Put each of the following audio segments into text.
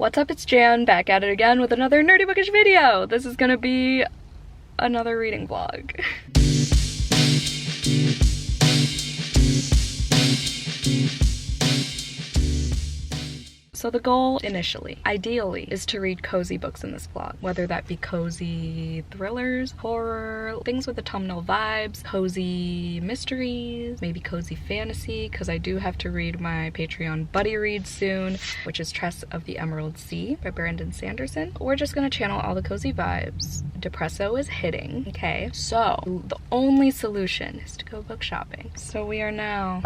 What's up, it's Jan, back at it again with another nerdy bookish video. This is gonna be another reading vlog. So the goal initially, ideally, is to read cozy books in this vlog, whether that be cozy thrillers, horror, things with autumnal vibes, cozy mysteries, maybe cozy fantasy, because I do have to read my Patreon buddy read soon, which is Tress of the Emerald Sea by Sanderson. We're just gonna channel all the cozy vibes. Depresso is hitting, okay? So the only solution is to go book shopping. So we are now,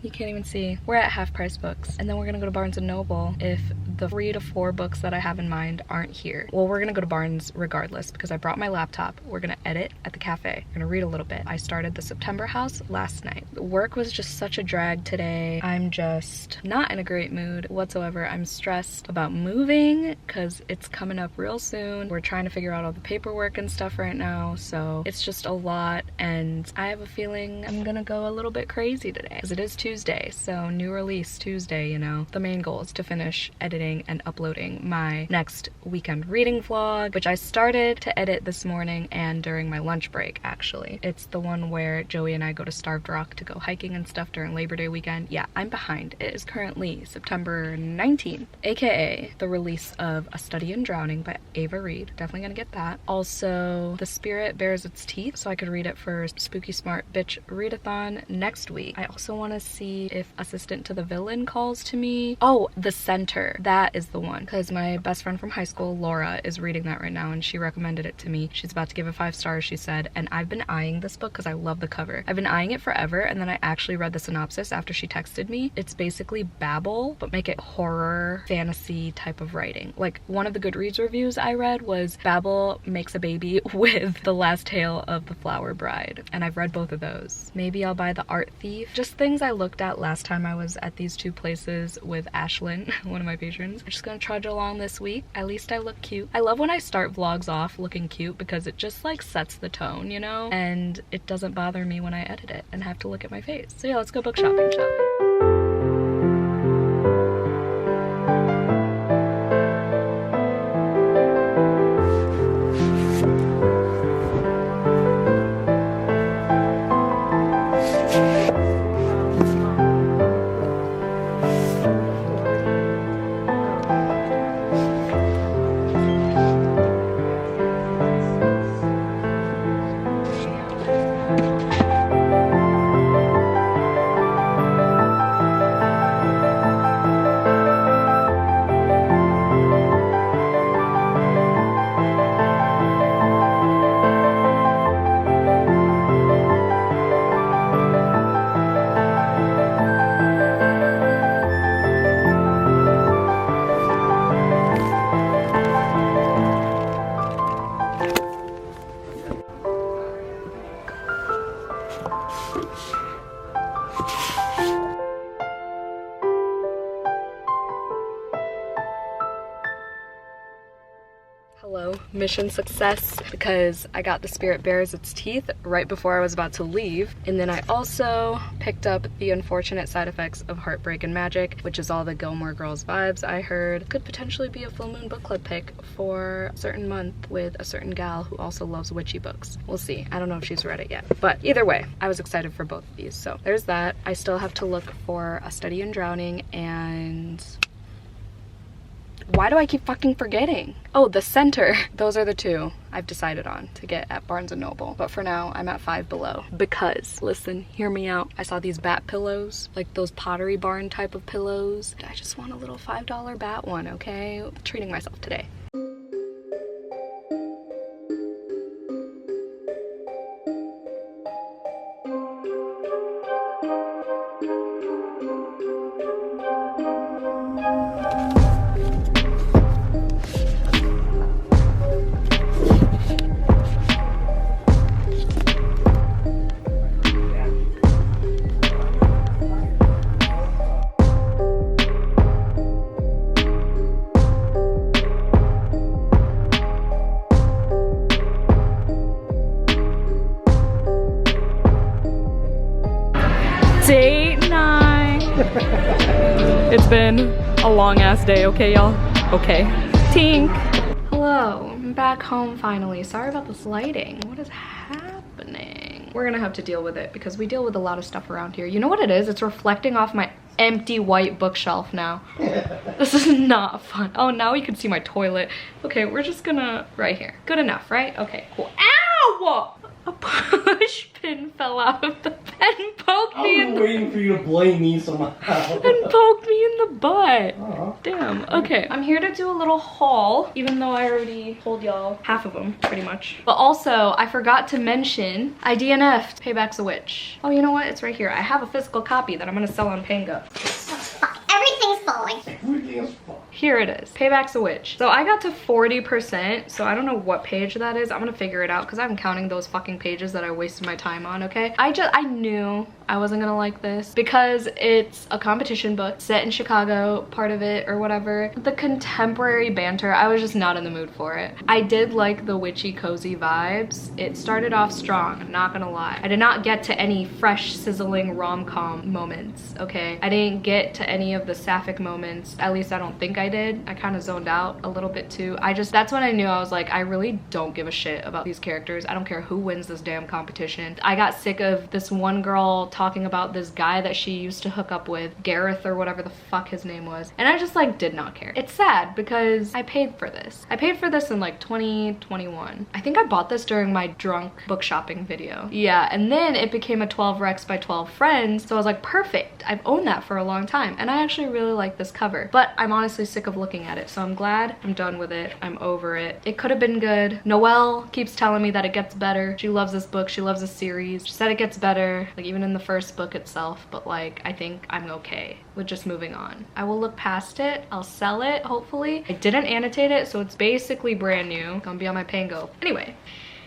you can't even see, we're at Half Price Books, and then we're gonna go to Barnes & Noble if the 3 to 4 books that I have in mind aren't here. Well, we're gonna go to Barnes regardless because I brought my laptop. We're gonna edit at the cafe. We're gonna read a little bit. I started the September House last night. Work was just such a drag today. I'm just not in a great mood whatsoever. I'm stressed about moving because it's coming up real soon. We're trying to figure out all the paperwork and stuff right now, so it's just a lot, and I have a feeling I'm gonna go a little bit crazy today because it is Tuesday, so new release Tuesday, you know. The main goal is to finish editing and uploading my next weekend reading vlog, which I started to edit this morning and during my lunch break, actually. It's the one where Joey and I go to Starved Rock to go hiking and stuff during Labor Day weekend. Yeah, I'm behind. It is currently September 19th, aka the release of A Study in Drowning by Ava Reed. Definitely gonna get that. Also, The Spirit Bares Its Teeth, so I could read it for Spooky Smart Bitch Readathon next week. I also want to see if Assistant to the Villain calls to me. Oh, The Center. That is the one, because my best friend from high school, Laura, is reading that right now and she recommended it to me. She's about to give it 5 stars, she said, and I've been eyeing this book because I love the cover. I've been eyeing it forever, and then I actually read the synopsis after she texted me. It's basically Babel, but make it horror, fantasy type of writing. Like, one of the Goodreads reviews I read was Babel makes a baby with The Last Tale of the Flower Bride, and I've read both of those. Maybe I'll buy The Art Thief. Just things I looked at last time I was at these 2 places with Ashlyn, one of my patrons. I'm just gonna trudge along this week. At least I look cute. I love when I start vlogs off looking cute because it just like sets the tone, you know? And it doesn't bother me when I edit it and have to look at my face. So yeah, let's go book shopping, shall we? Hello, mission success, because I got The Spirit Bares Its Teeth right before I was about to leave, and then I also picked up The Unfortunate Side Effects of Heartbreak and Magic, which is all the Gilmore Girls vibes I heard. Could potentially be a full moon book club pick for a certain month with a certain gal who also loves witchy books. We'll see. I don't know if she's read it yet, but either way, I was excited for both of these. So there's that. I still have to look for A Study in Drowning, and why do I keep fucking forgetting? Oh, The Center. Those are the 2 I've decided on to get at Barnes & Noble. But for now, I'm at Five Below. Because, listen, hear me out. I saw these bat pillows, like those Pottery Barn type of pillows. I just want a little $5 bat one, okay? Treating myself today. Date 9. It's been a long ass day, okay y'all? Okay. Tink. Hello, I'm back home finally. Sorry about this lighting. What is happening? We're gonna have to deal with it because we deal with a lot of stuff around here. You know what it is? It's reflecting off my empty white bookshelf now. This is not fun. Oh, now you can see my toilet. Okay, we're just gonna, right here. Good enough, right? Okay, cool. Ow! A push pin fell out of the bed and poked me in the... I was waiting for you to blame me somehow. And poked me in the butt. Uh-huh. Damn. Okay, I'm here to do a little haul, even though I already told y'all half of them, pretty much. But also, I forgot to mention, I DNF'd Payback's a Witch. Oh, you know what? It's right here. I have a physical copy that I'm gonna sell on Pango. Everything's falling. Everything is fine. Here it is. Payback's a Witch. So I got to 40%, so I don't know what page that is. I'm gonna figure it out because I'm counting those fucking pages that I wasted my time on, okay? I knew I wasn't gonna like this because it's a competition book set in Chicago, part of it or whatever. The contemporary banter, I was just not in the mood for it. I did like the witchy cozy vibes. It started off strong, I'm not gonna lie. I did not get to any fresh sizzling rom-com moments, okay? I didn't get to any of the sapphic moments. At least I don't think I did. I kind of zoned out a little bit too. That's when I knew I was like, I really don't give a shit about these characters. I don't care who wins this damn competition. I got sick of this one girl talking about this guy that she used to hook up with, Gareth or whatever the fuck his name was. And I just like did not care. It's sad because I paid for this. I paid for this in like 2021. I think I bought this during my drunk book shopping video. Yeah, and then it became a 12 Rex by 12 Friends. So I was like, perfect. I've owned that for a long time. And I actually really like this cover. But I'm honestly sick of looking at it. So I'm glad I'm done with it. I'm over it. It could have been good. Noelle keeps telling me that it gets better. She loves this book. She loves this series. She said it gets better, like even in the first book itself, but like I think I'm okay with just moving on. I will look past it. I'll sell it, hopefully. I didn't annotate it, so it's basically brand new. Gonna be on my Pango. Anyway,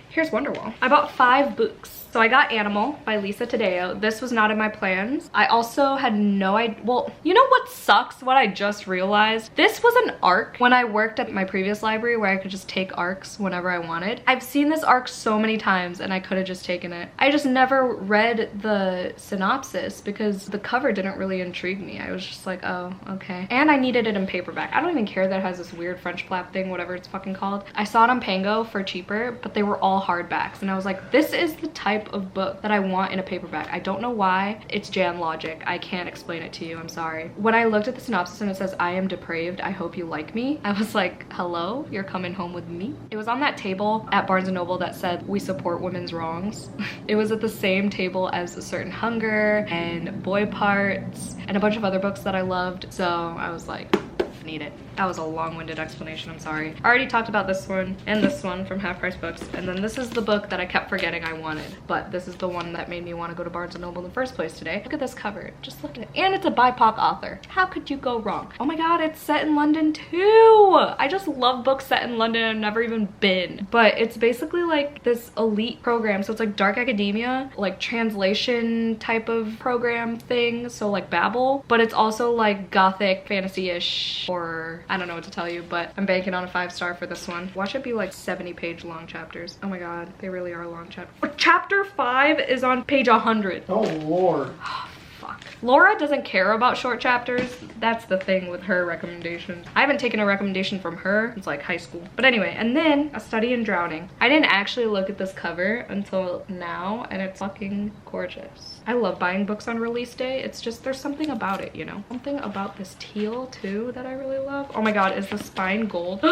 here's Wonderwall. I bought 5 books. So I got Animal by Lisa Taddeo. This was not in my plans. I also had no idea. Well, you know what sucks? What I just realized? This was an arc when I worked at my previous library where I could just take arcs whenever I wanted. I've seen this arc so many times and I could have just taken it. I just never read the synopsis because the cover didn't really intrigue me. I was just like, oh, okay. And I needed it in paperback. I don't even care that it has this weird French flap thing, whatever it's fucking called. I saw it on Pango for cheaper, but they were all hardbacks. And I was like, this is the type of book that I want in a paperback. I don't know why. It's Jan logic. I can't explain it to you. I'm sorry. When I looked at the synopsis and it says, I am depraved, I hope you like me, I was like, hello? You're coming home with me? It was on that table at Barnes & Noble that said, we support women's wrongs. It was at the same table as A Certain Hunger and Boy Parts and a bunch of other books that I loved. So I was like, need it. That was a long-winded explanation, I'm sorry. I already talked about this one and this one from Half Price Books, and then this is the book that I kept forgetting I wanted, but this is the one that made me want to go to Barnes & Noble in the first place today. Look at this cover. Just look at it. And it's a BIPOC author. How could you go wrong? Oh my god, it's set in London too! I just love books set in London. I've never even been. But it's basically like this elite program, so it's like dark academia, like translation type of program thing, so like Babel, but it's also like gothic fantasy-ish, or I don't know what to tell you, but I'm banking on a 5-star for this one. Watch it be like 70-page long chapters. Oh my god, they really are long chapters. Chapter 5 is on page 100. Oh lord. Fuck. Laura doesn't care about short chapters. That's the thing with her recommendations. I haven't taken a recommendation from her since like high school. But anyway, and then A Study in Drowning. I didn't actually look at this cover until now, and it's fucking gorgeous. I love buying books on release day. It's just, there's something about it, you know? Something about this teal too that I really love. Oh my god, is the spine gold?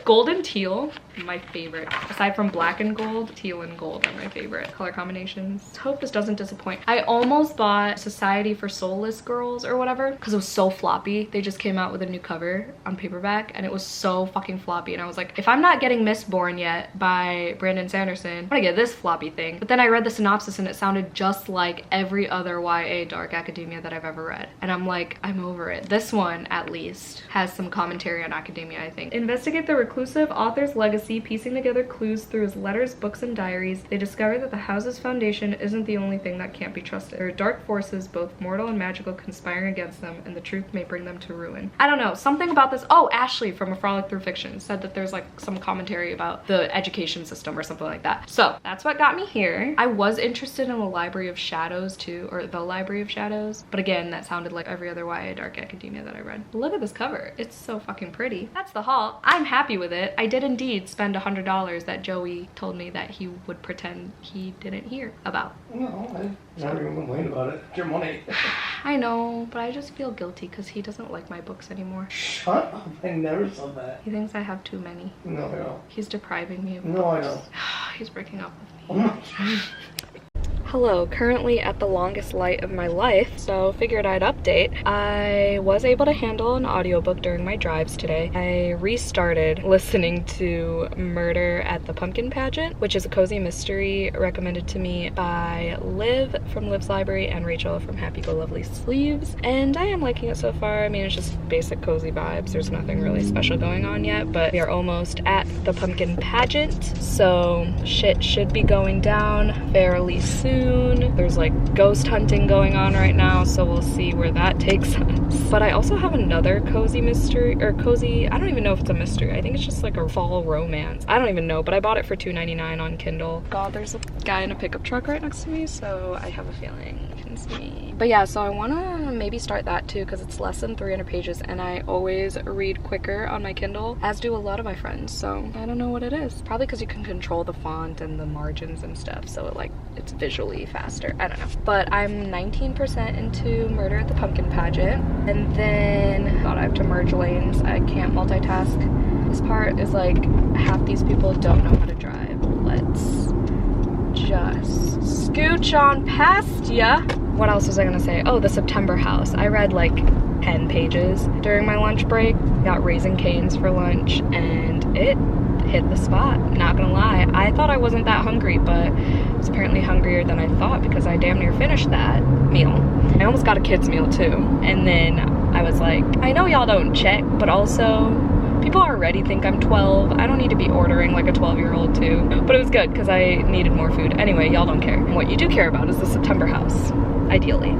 Gold and teal, my favorite. Aside from black and gold, teal and gold are my favorite color combinations. Let's hope this doesn't disappoint. I almost bought Society for Soulless Girls or whatever because it was so floppy. They just came out with a new cover on paperback and it was so fucking floppy, and I was like, if I'm not getting Mistborn yet by Brandon Sanderson, I'm gonna get this floppy thing. But then I read the synopsis and it sounded just like every other YA dark academia that I've ever read, and I'm like, I'm over it. This one at least has some commentary on academia, I think. Investigate the reclusive author's legacy Percy piecing together clues through his letters, books, and diaries, they discover that the house's foundation isn't the only thing that can't be trusted. There are dark forces, both mortal and magical, conspiring against them, and the truth may bring them to ruin. I don't know, something about this. Oh, Ashley from A Frolic Through Fiction said that there's like some commentary about the education system or something like that. So that's what got me here. I was interested in the Library of Shadows too, or the Library of Shadows, but again, that sounded like every other YA Dark Academia that I read. Look at this cover. It's so fucking pretty. That's the haul. I'm happy with it. I did indeed spend $100 that Joey told me that he would pretend he didn't hear about. No, I never even complained about it. It's your money. I know, but I just feel guilty because he doesn't like my books anymore. Shut up. I never said that. He thinks I have too many. No, I don't. He's depriving me of No, I books. don't. He's breaking up with me. Oh my God. Hello, currently at the longest light of my life, so figured I'd update. I was able to handle an audiobook during my drives today. I restarted listening to Murder at the Pumpkin Pageant, which is a cozy mystery recommended to me by Liv from Liv's Library and Rachel from Happy Go Lovely Sleeves, and I am liking it so far. I mean, it's just basic cozy vibes. There's nothing really special going on yet, but we are almost at the pumpkin pageant, so shit should be going down fairly soon. There's like ghost hunting going on right now, so we'll see where that takes us. But I also have another cozy mystery, or cozy, I don't even know if it's a mystery. I think it's just like a fall romance. I don't even know, but I bought it for $2.99 on Kindle. God, there's a guy in a pickup truck right next to me, so I have a feeling it's me. But yeah, so I wanna maybe start that too, because it's less than 300 pages and I always read quicker on my Kindle, as do a lot of my friends, so I don't know what it is. Probably because you can control the font and the margins and stuff, so it's visually faster. I don't know. But I'm 19% into Murder at the Pumpkin Pageant, and then God, I have to merge lanes. I can't multitask. This part is like half these people don't know how to drive. Let's just scooch on past ya. What else was I gonna say? Oh, the September House. I read like 10 pages during my lunch break. Got Raising Cane's for lunch and it hit the spot, not gonna lie. I thought I wasn't that hungry, but I was apparently hungrier than I thought because I damn near finished that meal. I almost got a kid's meal too. And then I was like, I know y'all don't check, but also people already think I'm 12. I don't need to be ordering like a 12-year-old too. But it was good because I needed more food. Anyway, y'all don't care. And what you do care about is the September House, ideally.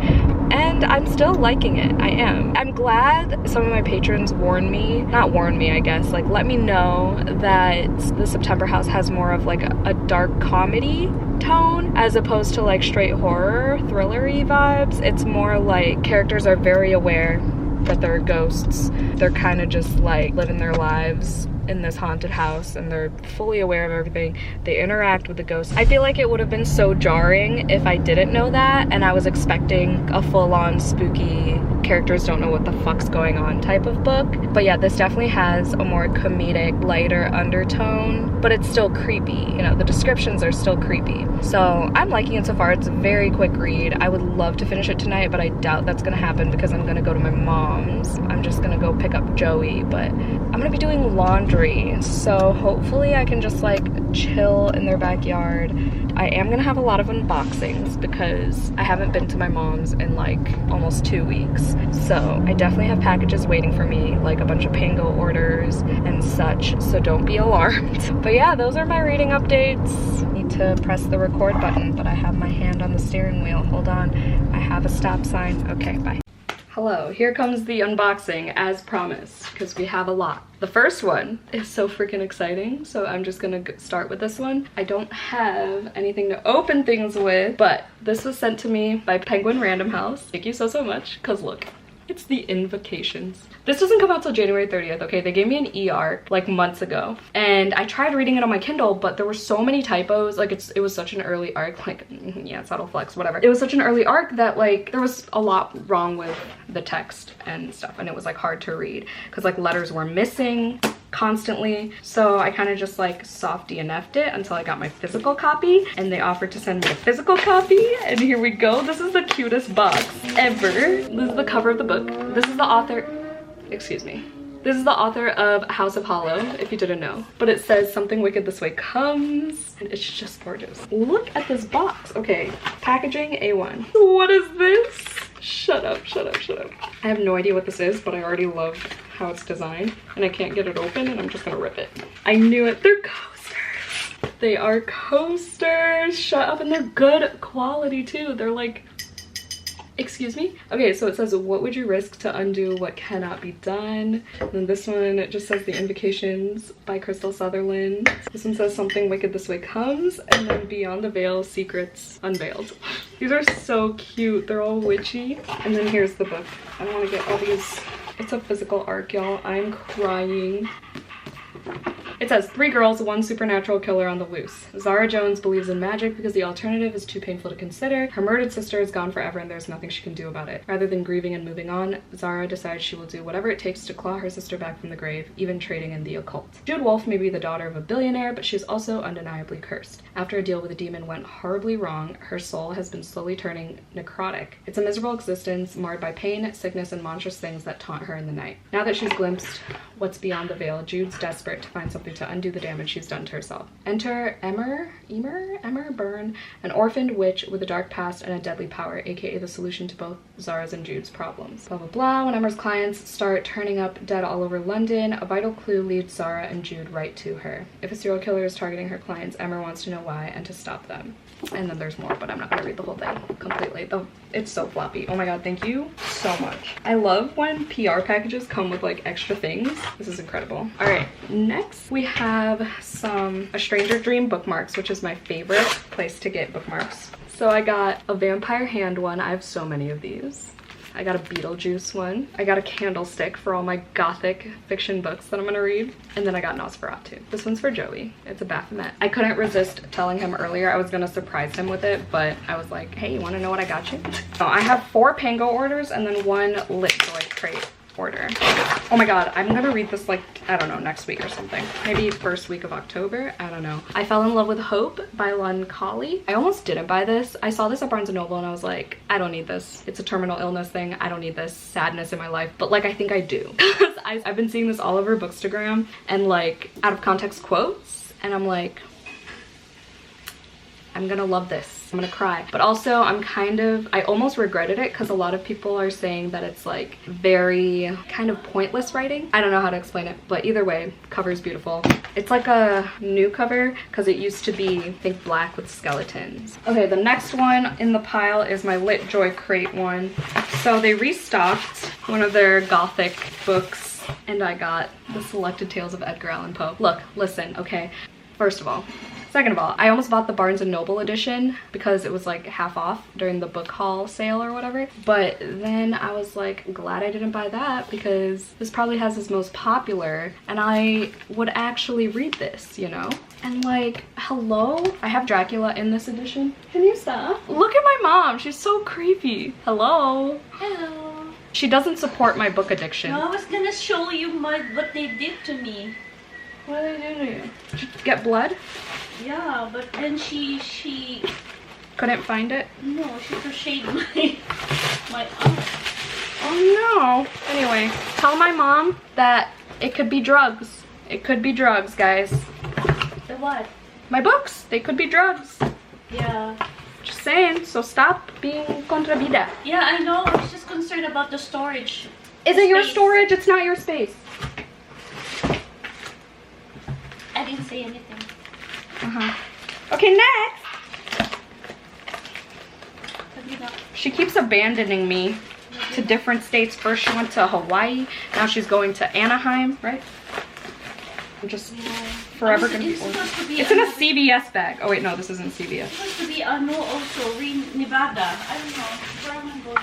And I'm still liking it. I am. I'm glad some of my patrons not warned me, I guess, like let me know that the September House has more of like a dark comedy tone as opposed to like straight horror, thrillery vibes. It's more like characters are very aware that they're ghosts. They're kind of just like living their lives in this haunted house and they're fully aware of everything. They interact with the ghosts. I feel like it would have been so jarring if I didn't know that and I was expecting a full-on spooky characters don't know what the fuck's going on type of book. But yeah, this definitely has a more comedic, lighter undertone, but it's still creepy. You know, the descriptions are still creepy. So I'm liking it so far. It's a very quick read. I would love to finish it tonight, but I doubt that's gonna happen because I'm gonna go to my mom's. I'm just gonna go pick up Joey, but I'm gonna be doing laundry. So hopefully I can just like chill in their backyard. I am gonna have a lot of unboxings because I haven't been to my mom's in like almost 2 weeks. So I definitely have packages waiting for me, like a bunch of Pango orders and such, so don't be alarmed. But yeah, those are my reading updates. Need to press the record button, but I have my hand on the steering wheel. Hold on, I have a stop sign. Okay, bye. Hello, here comes the unboxing as promised, because we have a lot. The first one is so freaking exciting, so I'm just gonna start with this one. I don't have anything to open things with, but this was sent to me by Penguin Random House. Thank you so much, because look, it's the Invocations. This doesn't come out till January 30th, okay? They gave me an e-arc like months ago, and I tried reading it on my Kindle, but there were so many typos. Like it was such an early arc, like, yeah, subtle flex, whatever. It was such an early arc that like there was a lot wrong with the text and stuff, and it was like hard to read because like letters were missing constantly. So I kind of just like soft DNF'd it until I got my physical copy, and they offered to send me a physical copy, and here we go. This is the cutest box ever. This is the cover of the book. This is the author, excuse me. This is the author of House of Hollow, if you didn't know. But it says Something Wicked This Way Comes. And it's just gorgeous. Look at this box. Okay, packaging A1. What is this? Shut up, shut up, shut up. I have no idea what this is, but I already love how it's designed, and I can't get it open, and I'm just gonna rip it. I knew it. They're coasters. They are coasters. Shut up, and they're good quality too. They're like, excuse me? Okay, so it says, what would you risk to undo what cannot be done? And then this one, it just says The Invocations by Crystal Sutherland. This one says Something Wicked This Way Comes, and then Beyond the Veil, Secrets Unveiled. These are so cute. They're all witchy. And then here's the book. I don't want to get all these. It's a physical arc, y'all. I'm crying. It says, 3 girls, 1 supernatural killer on the loose. Zara Jones believes in magic because the alternative is too painful to consider. Her murdered sister is gone forever and there's nothing she can do about it. Rather than grieving and moving on, Zara decides she will do whatever it takes to claw her sister back from the grave, even trading in the occult. Jude Wolfe may be the daughter of a billionaire, but she is also undeniably cursed. After a deal with a demon went horribly wrong, her soul has been slowly turning necrotic. It's a miserable existence marred by pain, sickness, and monstrous things that taunt her in the night. Now that she's glimpsed what's beyond the veil, Jude's desperate to find something to undo the damage she's done to herself. Enter Emmer Byrne, an orphaned witch with a dark past and a deadly power, aka the solution to both Zara's and Jude's problems. Blah blah blah. When Emmer's clients start turning up dead all over London, a vital clue leads Zara and Jude right to her. If a serial killer is targeting her clients, Emmer wants to know why and to stop them. And then there's more, but I'm not gonna read the whole thing completely. Oh, it's so floppy. Oh my god, thank you so much. I love when PR packages come with like extra things. This is incredible. All right, next we have A Stranger Dream bookmarks, which is my favorite place to get bookmarks. So I got a vampire hand one. I have so many of these. I got a Beetlejuice one. I got a candlestick for all my gothic fiction books that I'm gonna read. And then I got Nosferatu. This one's for Joey. It's a Baphomet. I couldn't resist telling him earlier I was gonna surprise him with it, but I was like, hey, you wanna know what I got you? So I have 4 Pango orders and then 1 Lit Joy crate order. Oh my god, I'm gonna read this like, I don't know, next week or something. Maybe first week of October, I don't know. I Fell in Love with Hope by Lon Colley. I almost didn't buy this. I saw this at Barnes & Noble and I was like, I don't need this. It's a terminal illness thing. I don't need this sadness in my life. But like, I think I do. Because I've been seeing this all over Bookstagram and like out of context quotes, and I'm like, I'm gonna love this. I'm gonna cry. But also I almost regretted it because a lot of people are saying that it's like very kind of pointless writing. I don't know how to explain it, but either way, cover's beautiful. It's like a new cover because it used to be, I think, black with skeletons. Okay, the next one in the pile is my Lit Joy crate one. So they restocked one of their gothic books and I got The Selected Tales of Edgar Allan Poe. Look, listen, okay? First of all, second of all, I almost bought the Barnes & Noble edition because it was like half off during the book haul sale or whatever. But then I was like, glad I didn't buy that because this probably has his most popular and I would actually read this, you know? And like, hello? I have Dracula in this edition. Can you stop? Look at my mom. She's so creepy. Hello? Hello. She doesn't support my book addiction. No, I was gonna show you what they did to me. What did they do to you? Did you get blood? Yeah, but then she couldn't find it? No, she crocheted my arm. Oh no. Anyway, tell my mom that it could be drugs. It could be drugs, guys. The what? My books, they could be drugs. Yeah. Just saying, so stop being contra vida. Yeah, I know. I was just concerned about the storage. Is it your storage? It's not your space. I didn't say anything. Okay, next. Have you not? She keeps abandoning me to different states. First she went to Hawaii, now she's going to Anaheim, right? I'm just forever gonna be ordered. It's in a CVS bag. Oh wait, no, this isn't CVS. It's supposed to be also Nevada. I don't know. Where am I going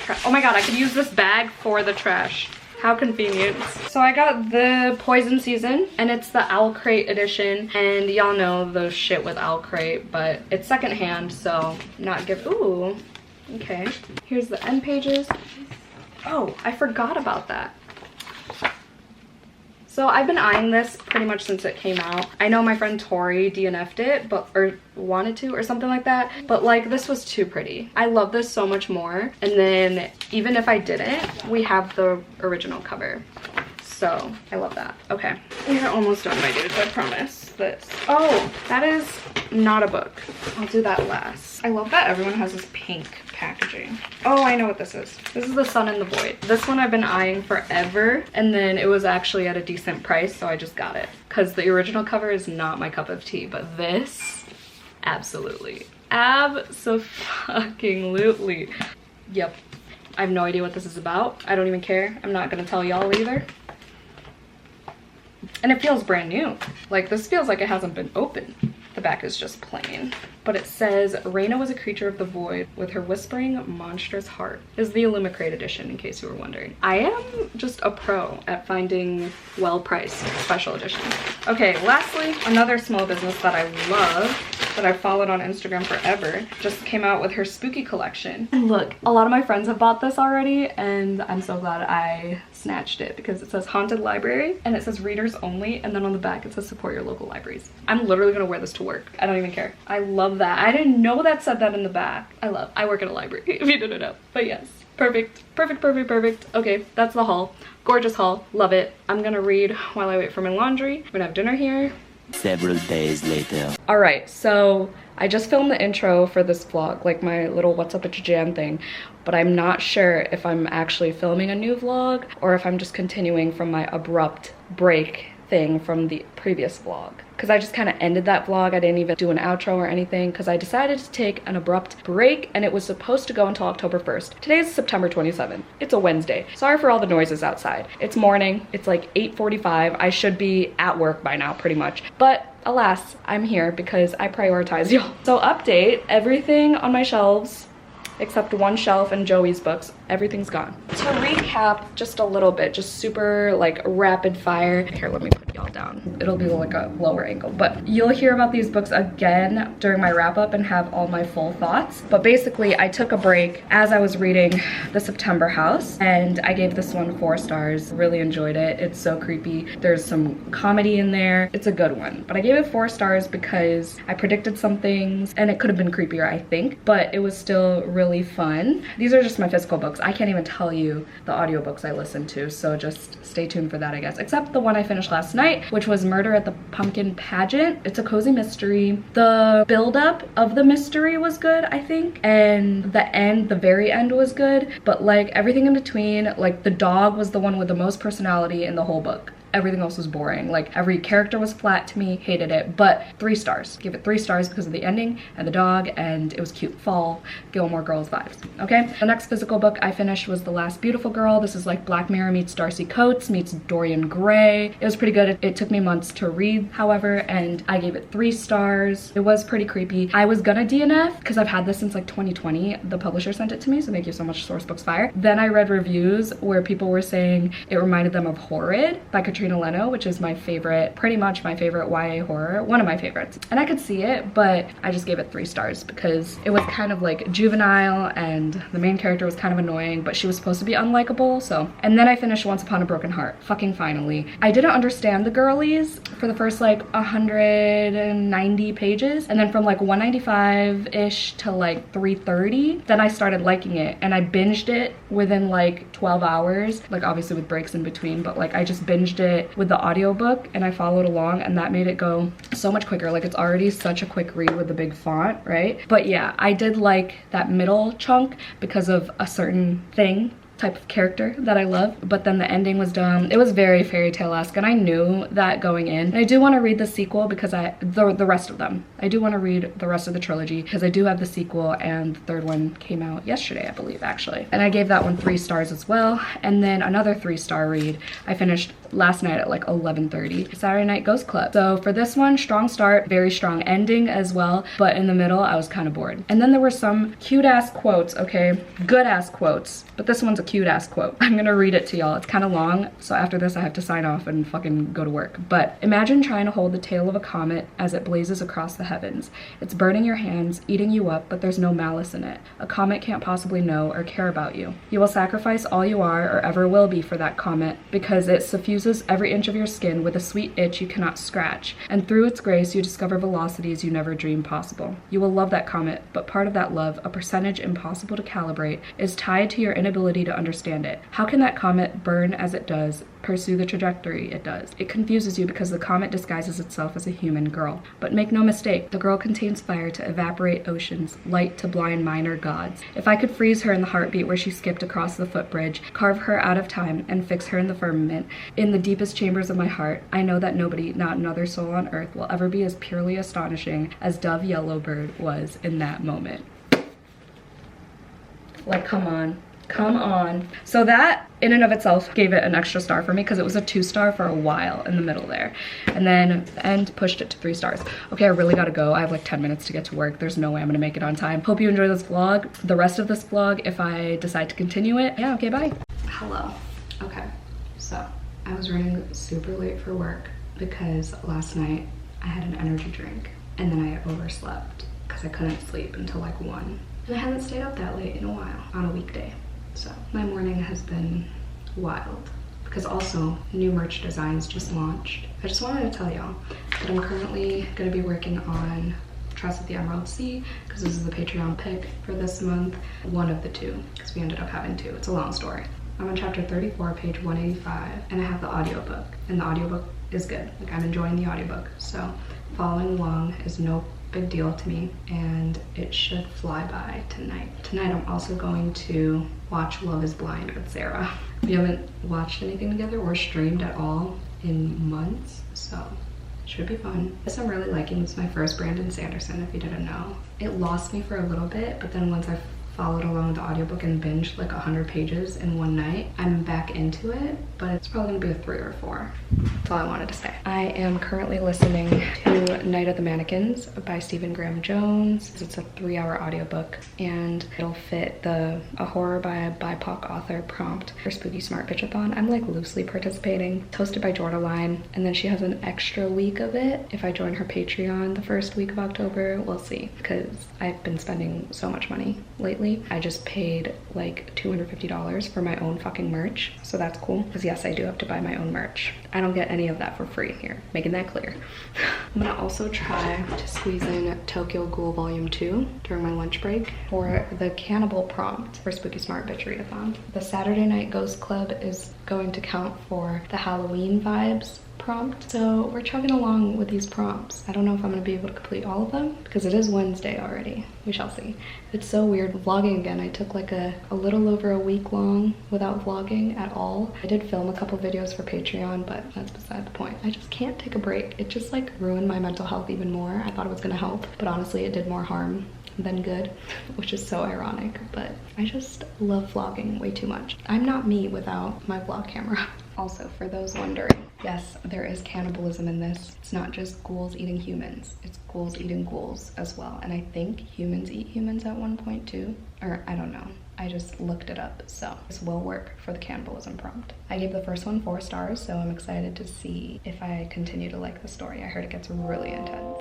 to? Oh my god, I could use this bag for the trash. How convenient. So I got the Poison Season and it's the Owl Crate edition, and y'all know the shit with Owl Crate, but it's secondhand, so not give. Ooh, okay. Here's the end pages. Oh, I forgot about that. So I've been eyeing this pretty much since it came out. I know my friend Tori DNF'd it, or wanted to or something like that, but like this was too pretty. I love this so much more. And then even if I didn't, we have the original cover. So I love that. Okay, we're almost done, my dudes, I promise. This. Oh, that is not a book. I'll do that last. I love that everyone has this pink packaging. Oh, I know what this is. This is The Sun and the Void. This one I've been eyeing forever, and then it was actually at a decent price, so I just got it. Because the original cover is not my cup of tea, but this, absolutely. Abso-fucking-lutely. Yep. I have no idea what this is about. I don't even care. I'm not gonna tell y'all either. And it feels brand new. Like, this feels like it hasn't been opened. The back is just plain. But it says, Raina was a creature of the void with her whispering monstrous heart. This is the Illumicrate edition, in case you were wondering. I am just a pro at finding well-priced special editions. Okay, lastly, another small business that I love, that I've followed on Instagram forever, just came out with her spooky collection. And look, a lot of my friends have bought this already, and I'm so glad I snatched it because it says Haunted Library and it says readers only, and then on the back it says support your local libraries. I'm literally gonna wear this to work. I don't even care. I love that. I didn't know that said that in the back. I work at a library, if you didn't know. But yes, perfect, perfect, perfect, perfect. Okay, that's the haul. Gorgeous haul, love it. I'm gonna read while I wait for my laundry. We're gonna have dinner here. Several days later. All right, so I just filmed the intro for this vlog, like my little what's up at your jam thing, but I'm not sure if I'm actually filming a new vlog or if I'm just continuing from my abrupt break thing from the previous vlog. Because I just kind of ended that vlog. I didn't even do an outro or anything because I decided to take an abrupt break, and it was supposed to go until October 1st. Today is September 27th. It's a Wednesday. Sorry for all the noises outside. It's morning. It's like 8:45. I should be at work by now pretty much. But alas, I'm here because I prioritize y'all. So update, everything on my shelves except one shelf and Joey's books, everything's gone. To recap just a little bit, just super like rapid fire. Here, let me put y'all down. It'll be like a lower angle, but you'll hear about these books again during my wrap up and have all my full thoughts. But basically I took a break as I was reading The September House, and I gave this one 4 stars. Really enjoyed it. It's so creepy. There's some comedy in there. It's a good one, but I gave it 4 stars because I predicted some things and it could have been creepier, I think, but it was still really fun. These are just my physical books. I can't even tell you the audiobooks I listened to, so just stay tuned for that, I guess. Except the one I finished last night, which was Murder at the Pumpkin Pageant. It's a cozy mystery. The build-up of the mystery was good, I think, and the end, the very end was good, but like everything in between, like the dog was the one with the most personality in the whole book. Everything else was boring. Like every character was flat to me, hated it, but 3 stars. Give it 3 stars because of the ending and the dog, and it was cute. Fall Gilmore Girls vibes, okay? The next physical book I finished was The Last Beautiful Girl. This is like Black Mirror meets Darcy Coates meets Dorian Gray. It was pretty good. It took me months to read, however, and I gave it 3 stars. It was pretty creepy. I was gonna DNF because I've had this since like 2020. The publisher sent it to me, so thank you so much, Sourcebooks Fire. Then I read reviews where people were saying it reminded them of Horrid by Katrina Leno, which is my favorite, pretty much my favorite YA horror, one of my favorites. And I could see it, but I just gave it 3 stars because it was kind of like juvenile and the main character was kind of annoying, but she was supposed to be unlikable, so. And then I finished Once Upon a Broken Heart, fucking finally. I didn't understand the girlies for the first like 190 pages, and then from like 195-ish to like 330, then I started liking it, and I binged it within like 12 hours, like obviously with breaks in between, but like I just binged it with the audiobook and I followed along, and that made it go so much quicker. Like it's already such a quick read with the big font, right? But yeah, I did like that middle chunk because of a certain thing, type of character that I love, but then the ending was dumb. It was very fairy tale-esque, and I knew that going in. And I do want to read the sequel because the rest of them. I do want to read the rest of the trilogy because I do have the sequel, and the 3rd one came out yesterday, I believe, actually. And I gave that one 3 stars as well. And then another 3-star read I finished last night at like 11:30, Saturday Night Ghost Club. So for this one, strong start, very strong ending as well, but in the middle I was kind of bored. And then there were some cute ass quotes, okay, good ass quotes, but this one's a cute ass quote. I'm gonna read it to y'all. It's kind of long, so after this I have to sign off and fucking go to work. But imagine trying to hold the tail of a comet as it blazes across the heavens. It's burning your hands, eating you up, but there's no malice in it. A comet can't possibly know or care about you. You will sacrifice all you are or ever will be for that comet because it suffuses every inch of your skin with a sweet itch you cannot scratch, and through its grace you discover velocities you never dreamed possible. You will love that comet, but part of that love, a percentage impossible to calibrate, is tied to your inability to understand it. How can that comet burn as it does, pursue the trajectory it does? It confuses you because the comet disguises itself as a human girl. But make no mistake, the girl contains fire to evaporate oceans, light to blind minor gods. If I could freeze her in the heartbeat where she skipped across the footbridge, carve her out of time, and fix her in the firmament, in the deepest chambers of my heart, I know that nobody, not another soul on earth, will ever be as purely astonishing as Dove Yellowbird was in that moment. Like, come on. Come on. So that in and of itself gave it an extra star for me because it was a 2-star for a while in the middle there. And then the end pushed it to 3 stars. Okay, I really gotta go. I have like 10 minutes to get to work. There's no way I'm gonna make it on time. Hope you enjoy this vlog. The rest of this vlog, if I decide to continue it. Yeah, okay, bye. Hello. Okay, so I was running super late for work because last night I had an energy drink and then I overslept because I couldn't sleep until like 1. And I haven't stayed up that late in a while on a weekday. So my morning has been wild because also new merch designs just launched. I just wanted to tell y'all that I'm currently going to be working on Trust of the Emerald Sea because this is the Patreon pick for this month. One of the 2 because we ended up having 2. It's a long story. I'm on chapter 34, page 185, and I have the audiobook, and the audiobook is good. Like, I'm enjoying the audiobook, so following along is no big deal to me, and it should fly by tonight. Tonight I'm also going to watch Love is Blind with Sarah. We haven't watched anything together or streamed at all in months, so it should be fun. This I'm really liking. It's my first Brandon Sanderson, if you didn't know. It lost me for a little bit, but then once I followed along with the audiobook and binged like 100 pages in one night, I'm back into it, but it's probably gonna be a 3 or 4. That's all I wanted to say. I am currently listening to Night of the Mannequins by Stephen Graham Jones. It's a 3-hour audiobook and it'll fit the a horror by a BIPOC author prompt for Spooky Smart Tch-athon. I'm like loosely participating. It's hosted by Jordaline, and then she has an extra week of it if I join her Patreon the first week of October. We'll see, because I've been spending so much money lately. I just paid like $250 for my own fucking merch, so that's cool, because yes, I do have to buy my own merch. I don't get any of that for free here, making that clear. I'm gonna also try to squeeze in Tokyo Ghoul Volume 2 during my lunch break for the cannibal prompt for Spooky Smart Bitch-Readathon. The Saturday Night Ghost Club is going to count for the Halloween vibes prompt, so we're chugging along with these prompts. I don't know if I'm gonna be able to complete all of them because it is Wednesday already. We shall see. It's so weird vlogging again. I took like a little over a week long without vlogging at all. I did film a couple videos for Patreon, but that's beside the point. I just can't take a break. It just like ruined my mental health even more. I thought it was gonna help, but honestly it did more harm than good, which is so ironic, but I just love vlogging way too much. I'm not me without my vlog camera. Also, for those wondering, yes, there is cannibalism in this. It's not just ghouls eating humans, it's ghouls eating ghouls as well. And I think humans eat humans at one point too, or I don't know. I just looked it up, so this will work for the cannibalism prompt. I gave the first one 4 stars, so I'm excited to see if I continue to like the story. I heard it gets really intense.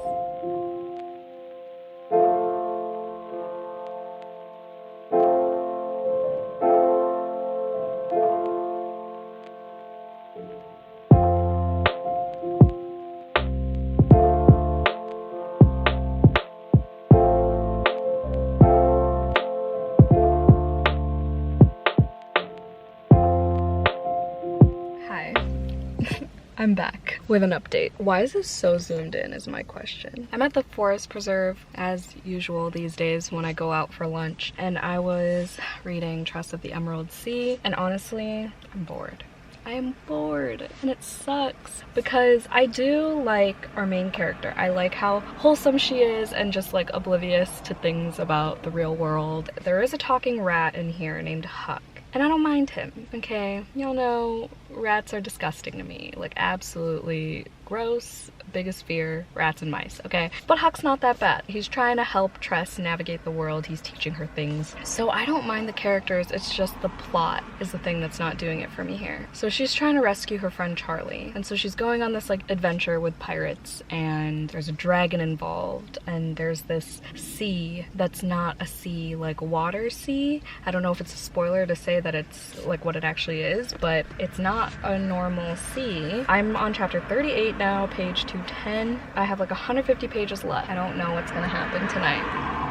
I'm back with an update. Why is this so zoomed in is my question. I'm at the Forest Preserve as usual these days when I go out for lunch, and I was reading Trust of the Emerald Sea, and honestly, I'm bored. I am bored, and it sucks because I do like our main character. I like how wholesome she is and just like oblivious to things about the real world. There is a talking rat in here named Huck, and I don't mind him, okay? Y'all know rats are disgusting to me, like absolutely gross, biggest fear, rats and mice, okay? But Huck's not that bad. He's trying to help Tress navigate the world. He's teaching her things. So I don't mind the characters, it's just the plot is the thing that's not doing it for me here. So she's trying to rescue her friend Charlie, and so she's going on this like adventure with pirates, and there's a dragon involved, and there's this sea that's not a sea like water sea. I don't know if it's a spoiler to say that it's like what it actually is, but it's not a normal sea. I'm on chapter 38 now, page 210. I have like 150 pages left. I don't know what's gonna happen tonight.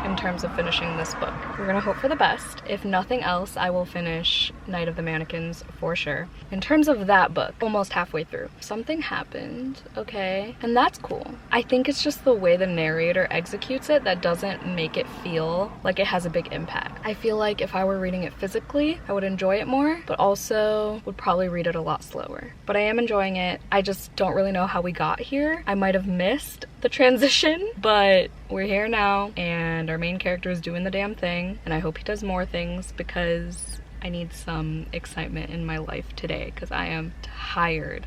in terms of finishing this book. We're gonna hope for the best. If nothing else, I will finish Night of the Mannequins for sure. In terms of that book, almost halfway through, something happened, okay? And that's cool. I think it's just the way the narrator executes it that doesn't make it feel like it has a big impact. I feel like if I were reading it physically, I would enjoy it more, but also would probably read it a lot slower. But I am enjoying it. I just don't really know how we got here. I might have missed the transition, but we're here now and our main character is doing the damn thing, and I hope he does more things because I need some excitement in my life today because I am tired.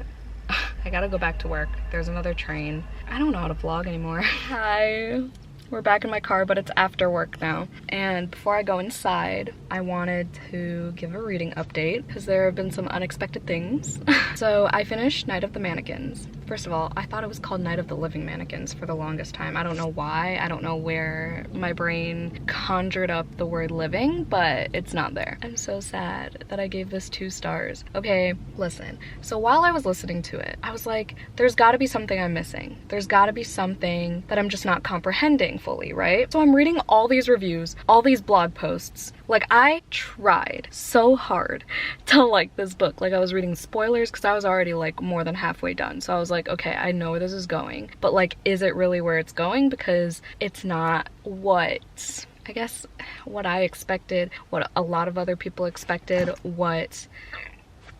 I gotta go back to work. There's another train. I don't know how to vlog anymore. Hi. We're back in my car, but it's after work now. And before I go inside, I wanted to give a reading update because there have been some unexpected things. So I finished Night of the Mannequins. First of all, I thought it was called Night of the Living Mannequins for the longest time. I don't know why. I don't know where my brain conjured up the word living, but it's not there. I'm so sad that I gave this 2 stars. Okay, listen. So while I was listening to it, I was like, there's gotta be something I'm missing. There's gotta be something that I'm just not comprehending fully, right? So I'm reading all these reviews, all these blog posts. Like, I tried so hard to like this book. Like, I was reading spoilers because I was already like more than halfway done. So I was like, okay, I know where this is going, but like, is it really where it's going? Because it's not what, I guess, what I expected, what a lot of other people expected, what,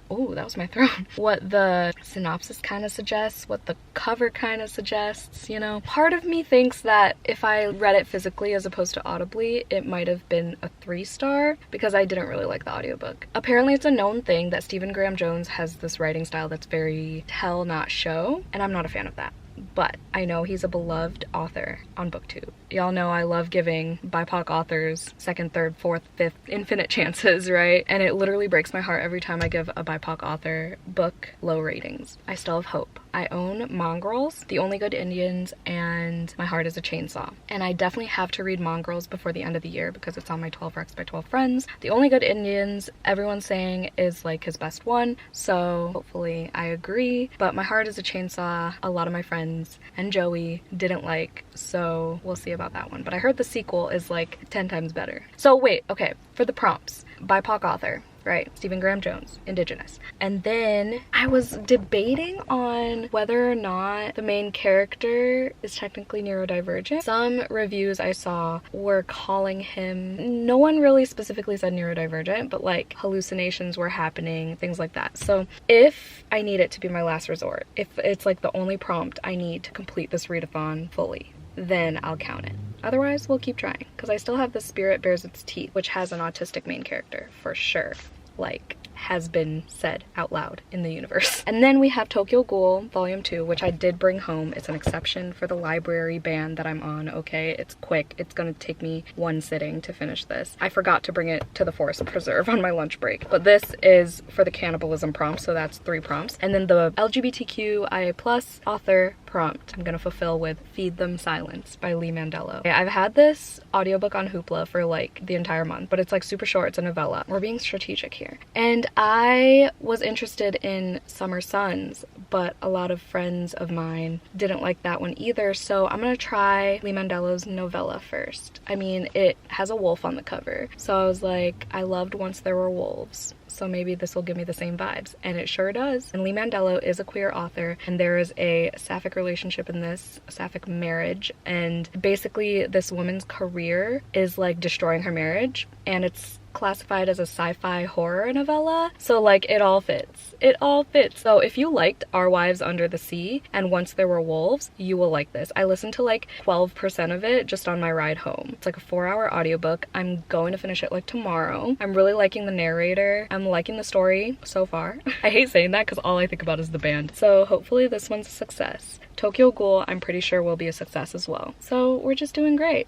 oh, that was my throat. What the synopsis kind of suggests, what the cover kind of suggests, you know? Part of me thinks that if I read it physically as opposed to audibly, it might have been a 3-star because I didn't really like the audiobook. Apparently it's a known thing that Stephen Graham Jones has this writing style that's very tell, not show, and I'm not a fan of that. But I know he's a beloved author on BookTube. Y'all know I love giving BIPOC authors 2nd, 3rd, 4th, 5th, infinite chances, right? And it literally breaks my heart every time I give a BIPOC author book low ratings. I still have hope. I own Mongrels, The Only Good Indians, and My Heart is a Chainsaw. And I definitely have to read Mongrels before the end of the year because it's on my 12 Recs by 12 Friends. The Only Good Indians, everyone's saying is like his best one, so hopefully I agree. But My Heart is a Chainsaw, a lot of my friends and Joey didn't like, so we'll see about that one. But I heard the sequel is like 10 times better. So wait, okay, for the prompts, BIPOC author, right? Stephen Graham Jones, Indigenous. And then I was debating on whether or not the main character is technically neurodivergent. Some reviews I saw were calling him, no one really specifically said neurodivergent, but like hallucinations were happening, things like that. So if I need it to be my last resort, if it's like the only prompt I need to complete this readathon fully, then I'll count it. Otherwise, we'll keep trying, because I still have The Spirit Bears Its Teeth, which has an autistic main character, for sure. Like, has been said out loud in the universe. And then we have Tokyo Ghoul Volume 2, which I did bring home. It's an exception for the library ban that I'm on, okay? It's quick. It's gonna take me 1 sitting to finish this. I forgot to bring it to the Forest Preserve on my lunch break. But this is for the cannibalism prompt, so that's 3 prompts. And then the LGBTQIA+ author prompt I'm gonna fulfill with Feed Them Silence by Lee Mandello. Okay, I've had this audiobook on Hoopla for like the entire month, but it's like super short. It's a novella. We're being strategic here. And I was interested in Summer Suns, but a lot of friends of mine didn't like that one either, so I'm gonna try Lee Mandello's novella first. I mean, it has a wolf on the cover, so I was like, I loved Once There Were Wolves, so maybe this will give me the same vibes, and it sure does. And Lee Mandello is a queer author, and there is a sapphic relationship in this, a sapphic marriage, and basically this woman's career is like destroying her marriage, and it's classified as a sci-fi horror novella, so like it all fits. It all fits. So if you liked Our Wives Under the Sea and Once There Were Wolves, you will like this. I listened to like 12% of it just on my ride home. It's like a 4-hour audiobook. I'm going to finish it like tomorrow. I'm really liking the narrator. I'm liking the story so far. I hate saying that because all I think about is the band. So hopefully this one's a success. Tokyo Ghoul, I'm pretty sure will be a success as well. So we're just doing great.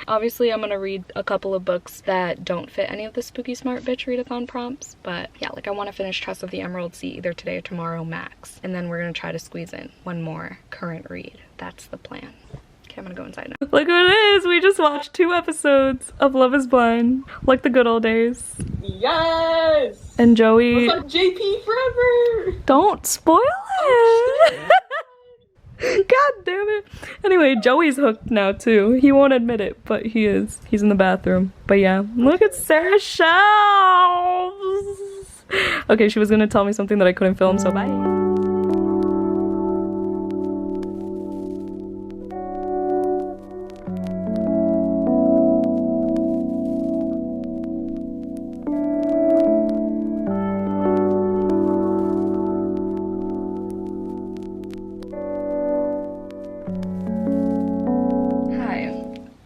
Obviously, I'm gonna read a couple of books that don't fit any of the Spooky Smart Bitch readathon prompts, but yeah, like I want to finish Trust of the Emerald Sea either today or tomorrow max, and then we're gonna try to squeeze in one more current read. That's the plan. Okay, I'm gonna go inside now. Look who it is! We just watched 2 episodes of Love is Blind, like the good old days. Yes! And Joey... What's up, JP Forever? Don't spoil it! God damn it. Anyway, Joey's hooked now too. He won't admit it, but he is. He's in the bathroom. But yeah, look at Sarah's shelves. Okay, she was gonna tell me something that I couldn't film, so bye.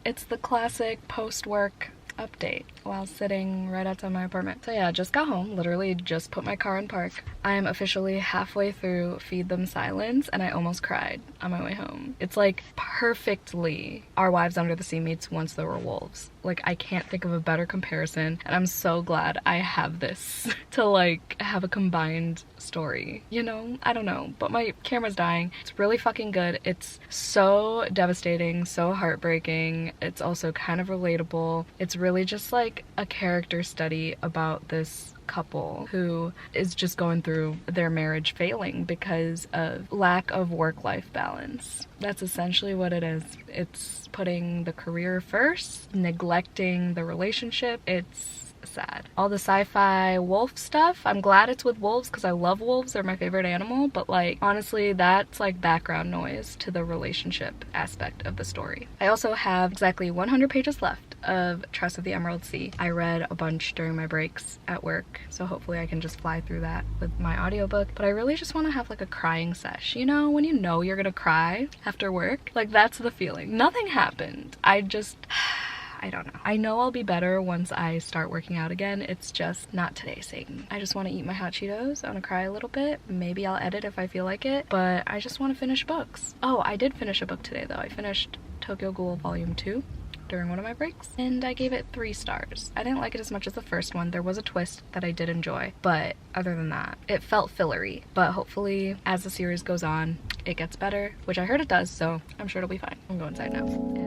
It's the classic post-work update while sitting right outside my apartment. So yeah, just got home, literally just put my car in park. I am officially halfway through Feed Them Silence and I almost cried on my way home. It's like perfectly Our Wives Under the Sea meets Once There Were Wolves. Like, I can't think of a better comparison, and I'm so glad I have this to like have a combined story, you know? I don't know, but my camera's dying. It's really fucking good. It's so devastating, so heartbreaking. It's also kind of relatable. It's really just like a character study about this couple who is just going through their marriage failing because of lack of work-life balance. That's essentially what it is. It's putting the career first, neglecting the relationship. It's sad. All the sci-fi wolf stuff, I'm glad it's with wolves because I love wolves. They're my favorite animal, but like honestly that's like background noise to the relationship aspect of the story. I also have exactly 100 pages left of Tress of the Emerald Sea. I read a bunch during my breaks at work, so hopefully I can just fly through that with my audiobook. But I really just want to have like a crying sesh, you know, when you know you're gonna cry after work. Like, that's the feeling. Nothing happened. I don't know. I know I'll be better once I start working out again. It's just not today, Satan. I just want to eat my hot Cheetos. I want to cry a little bit. Maybe I'll edit if I feel like it, but I just want to finish books. Oh, I did finish a book today though. I finished Tokyo Ghoul Volume 2 during one of my breaks, and I gave it 3 stars. I didn't like it as much as the first one. There was a twist that I did enjoy, but other than that, it felt fillery. But hopefully, as the series goes on, it gets better, which I heard it does, so I'm sure it'll be fine. I'm going inside now.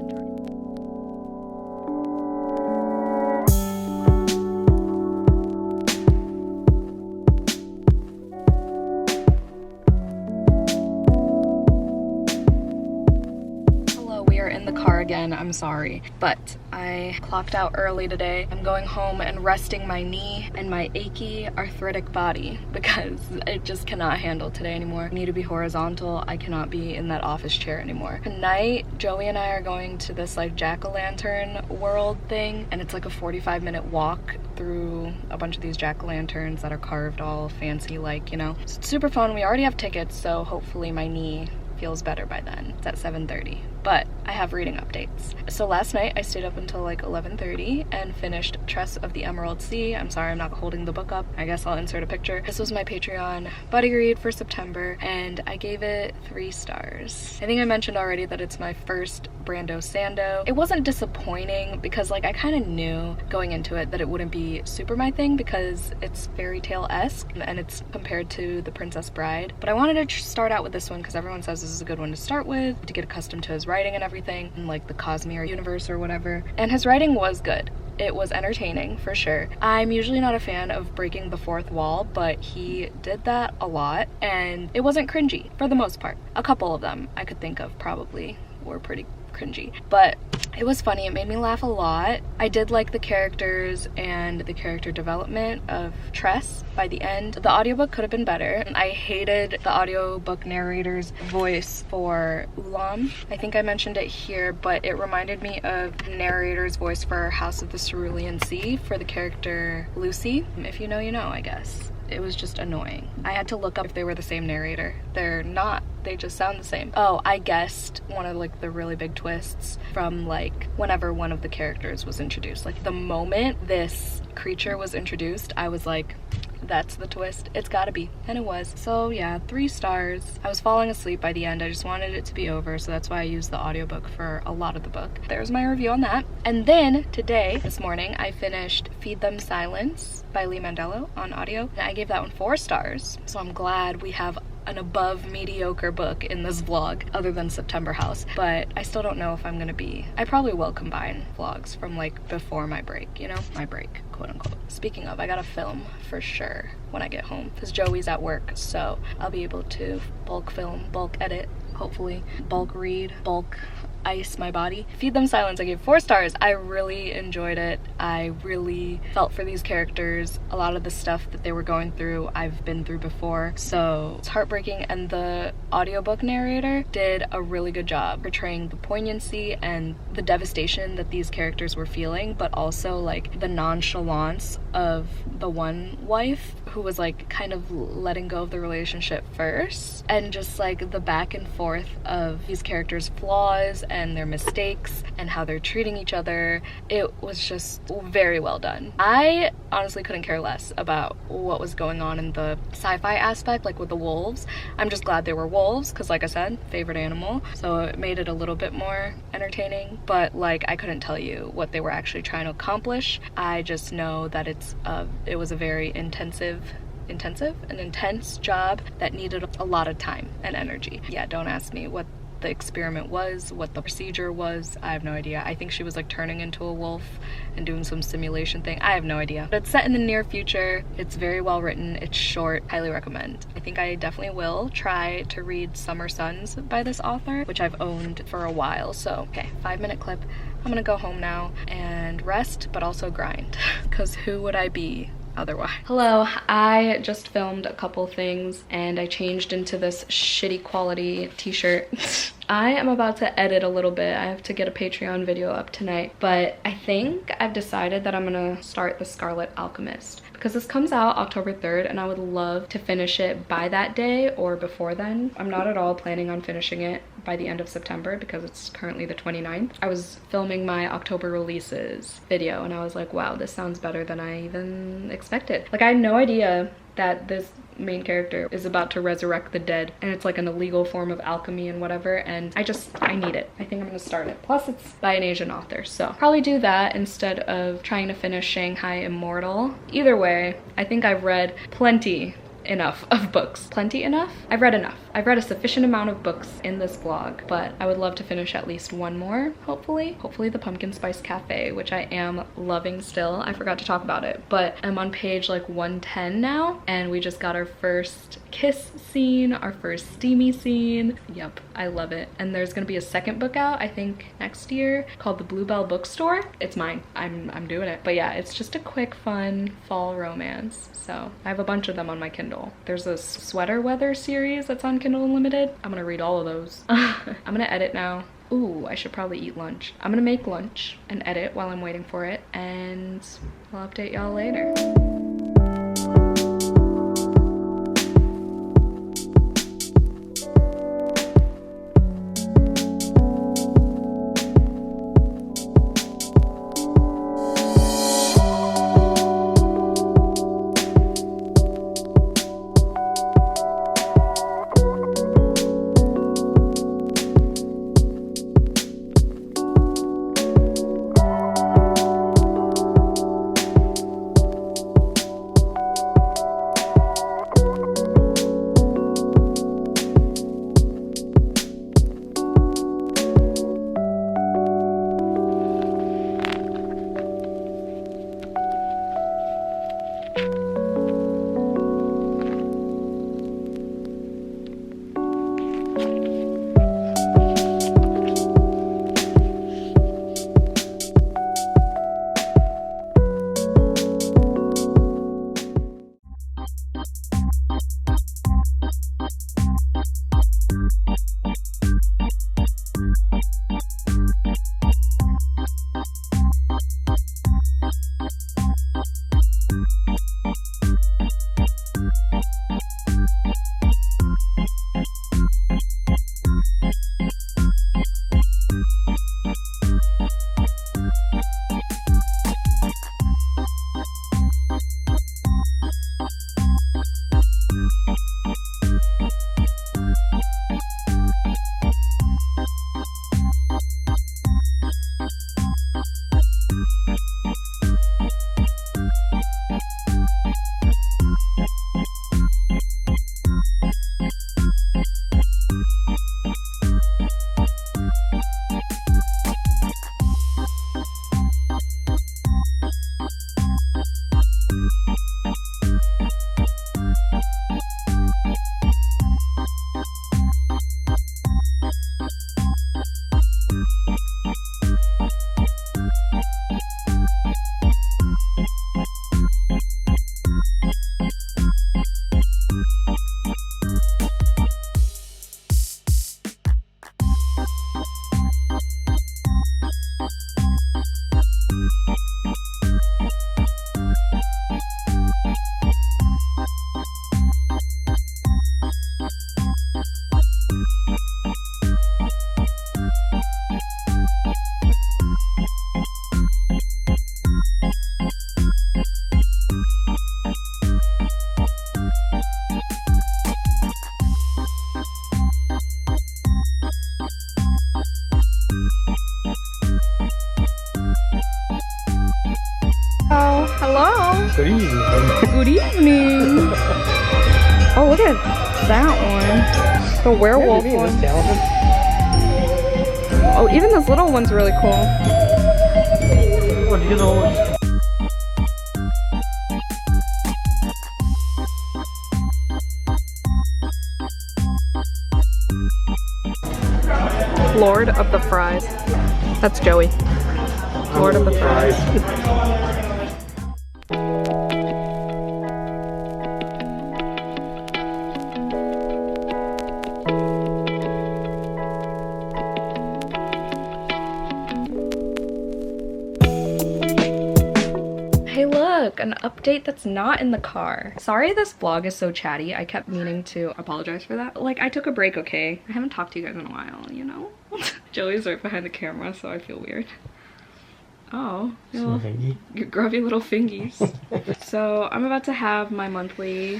Again, I'm sorry, but I clocked out early today. I'm going home and resting my knee and my achy arthritic body because it just cannot handle today anymore. I need to be horizontal. I cannot be in that office chair anymore. Tonight, Joey and I are going to this like jack-o'-lantern world thing, and it's like a 45-minute walk through a bunch of these jack-o'-lanterns that are carved all fancy, like, you know. So it's super fun. We already have tickets, so hopefully my knee feels better by then. It's at 7:30. But I have reading updates. So last night I stayed up until like 11:30 and finished Tress of the Emerald Sea. I'm sorry I'm not holding the book up. I guess I'll insert a picture. This was my Patreon buddy read for September, and I gave it 3 stars. I think I mentioned already that it's my first Brando Sando. It wasn't disappointing because like I kind of knew going into it that it wouldn't be super my thing because it's fairy tale-esque and it's compared to The Princess Bride. But I wanted to start out with this one because everyone says this is a good one to start with, to get accustomed to his writing and everything, and like the Cosmere universe or whatever. And his writing was good. It was entertaining for sure. I'm usually not a fan of breaking the fourth wall, but he did that a lot, and it wasn't cringy for the most part. A couple of them I could think of probably were pretty cringy, but it was funny. It made me laugh a lot. I did like the characters and the character development of Tress by the end. The audiobook could have been better. I hated the audiobook narrator's voice for Ulam. I think I mentioned it here, but it reminded me of the narrator's voice for House of the Cerulean Sea for the character Lucy. If you know, you know, I guess. It was just annoying. I had to look up if they were the same narrator. They're not. They just sound the same. Oh, I guessed one of like the really big twists from like whenever one of the characters was introduced. Like the moment this creature was introduced, I was like, that's the twist. It's gotta be. And it was. So yeah, 3 stars. I was falling asleep by the end. I just wanted it to be over, so that's why I used the audiobook for a lot of the book. There's my review on that. And then today, this morning, I finished Feed Them Silence by Lee Mandello on audio, and I gave that one 4 stars. So I'm glad we have an above mediocre book in this vlog other than September House, but I still don't know if I'm gonna be. I probably will combine vlogs from like before my break, you know? My break, quote unquote. Speaking of, I gotta film for sure when I get home because Joey's at work, so I'll be able to bulk film, bulk edit, hopefully, bulk read, bulk ice my body. Feed Them Silence, I gave 4 stars. I really enjoyed it. I really felt for these characters. A lot of the stuff that they were going through, I've been through before. So it's heartbreaking, and the audiobook narrator did a really good job portraying the poignancy and the devastation that these characters were feeling, but also like the nonchalance of the one wife who was like kind of letting go of the relationship first, and just like the back and forth of these characters' flaws and their mistakes and how they're treating each other. It was just very well done. I honestly couldn't care less about what was going on in the sci-fi aspect, like with the wolves. I'm just glad they were wolves because, like I said, favorite animal, so it made it a little bit more entertaining, but like I couldn't tell you what they were actually trying to accomplish. I just know that it was a very intense job that needed a lot of time and energy. Yeah, don't ask me what the experiment was, what the procedure was. I have no idea. I think she was like turning into a wolf and doing some simulation thing. I have no idea. But it's set in the near future. It's very well written. It's short. Highly recommend. I think I definitely will try to read Summer Suns by this author, which I've owned for a while. So, okay, 5-minute clip. I'm gonna go home now and rest, but also grind. Because who would I be otherwise? Hello, I just filmed a couple things and I changed into this shitty quality t-shirt. I am about to edit a little bit. I have to get a Patreon video up tonight, but I think I've decided that I'm gonna start The Scarlet Alchemist because this comes out October 3rd and I would love to finish it by that day or before then. I'm not at all planning on finishing it by the end of September because it's currently the 29th. I was filming my October releases video and I was like, wow, this sounds better than I even expected. Like, I had no idea that this main character is about to resurrect the dead and it's like an illegal form of alchemy and whatever, and I need it. I think I'm gonna start it. Plus it's by an Asian author, so probably do that instead of trying to finish Shanghai Immortal. Either way, I think I've read enough of books. Plenty enough? I've read enough. I've read a sufficient amount of books in this vlog, but I would love to finish at least one more, hopefully. Hopefully the Pumpkin Spice Cafe, which I am loving still. I forgot to talk about it, but I'm on page like 110 now, and we just got our first kiss scene, our first steamy scene. Yep, I love it. And there's gonna be a second book out, I think next year, called The Bluebell Bookstore. It's mine. I'm doing it. But yeah, it's just a quick, fun fall romance. So I have a bunch of them on my Kindle. There's this Sweater Weather series that's on Kindle Unlimited. I'm gonna read all of those. I'm gonna edit now. Ooh, I should probably eat lunch. I'm gonna make lunch and edit while I'm waiting for it, and I'll update y'all later. Good evening. Good evening. Oh, look at that one. The werewolf Being one. this talented. Oh, even this little one's really cool. What do you know? Lord of the Fries. That's Joey. Lord of the Fries. Hey look, an update that's not in the car. Sorry this vlog is so chatty. I kept meaning to apologize for that. Like, I took a break, okay? I haven't talked to you guys in a while, you know? Joey's right behind the camera, so I feel weird. Oh, your grubby little fingies. So I'm about to have my monthly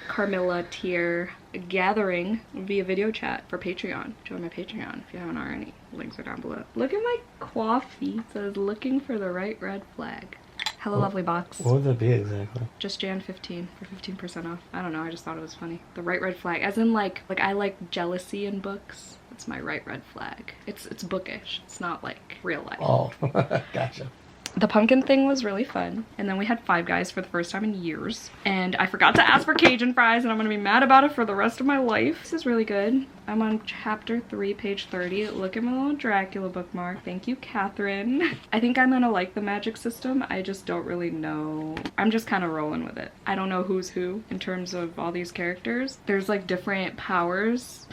Carmilla tier gathering via video chat for Patreon. Join my Patreon if you haven't already. Links are down below. Look at my coffee. It says looking for the right red flag. Hello, lovely box. What would that be exactly? Just Jan 15 for 15% off. I don't know, I just thought it was funny. The right red flag, as in like I like jealousy in books. It's my right red flag. It's bookish. It's not like real life. Oh, gotcha. The pumpkin thing was really fun. And then we had Five Guys for the first time in years. And I forgot to ask for Cajun fries and I'm gonna be mad about it for the rest of my life. This is really good. I'm on chapter 3, page 30. Look at my little Dracula bookmark. Thank you, Catherine. I think I'm gonna like the magic system. I just don't really know. I'm just kind of rolling with it. I don't know who's who in terms of all these characters. There's like different powers.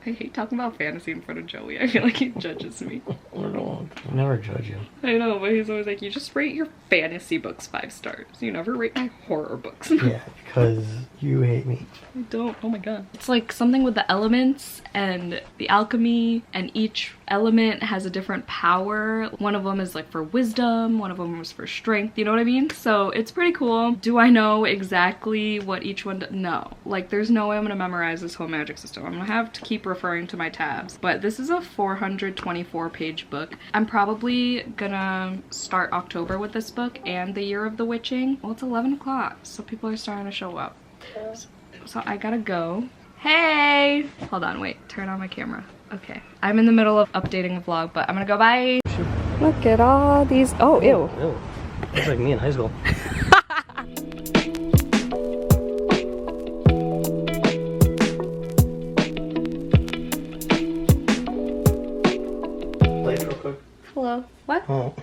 I hate talking about fantasy in front of Joey. I feel like he judges me. I never judge you. I know, but he's always like, you just rate your fantasy books 5 stars. You never rate my horror books. Yeah, because you hate me. I don't. Oh my god. It's like something with the elements and the alchemy, and each element has a different power. One of them is like for wisdom, one of them is for strength, you know what I mean? So it's pretty cool. Do I know exactly what each one does? No. Like, there's no way I'm gonna memorize this whole magic system. I'm gonna have to keep referring to my tabs. But this is a 424 page book. I'm probably gonna start October with this book and the Year of the Witching. Well, it's 11 o'clock, so people are starting to show up. So I gotta go. Hey! Hold on, wait. Turn on my camera. Okay. I'm in the middle of updating a vlog, but I'm gonna go bye. Look at all these. Oh, ew. Ew. That's like me in high school. Late real quick. Hello. What? Oh.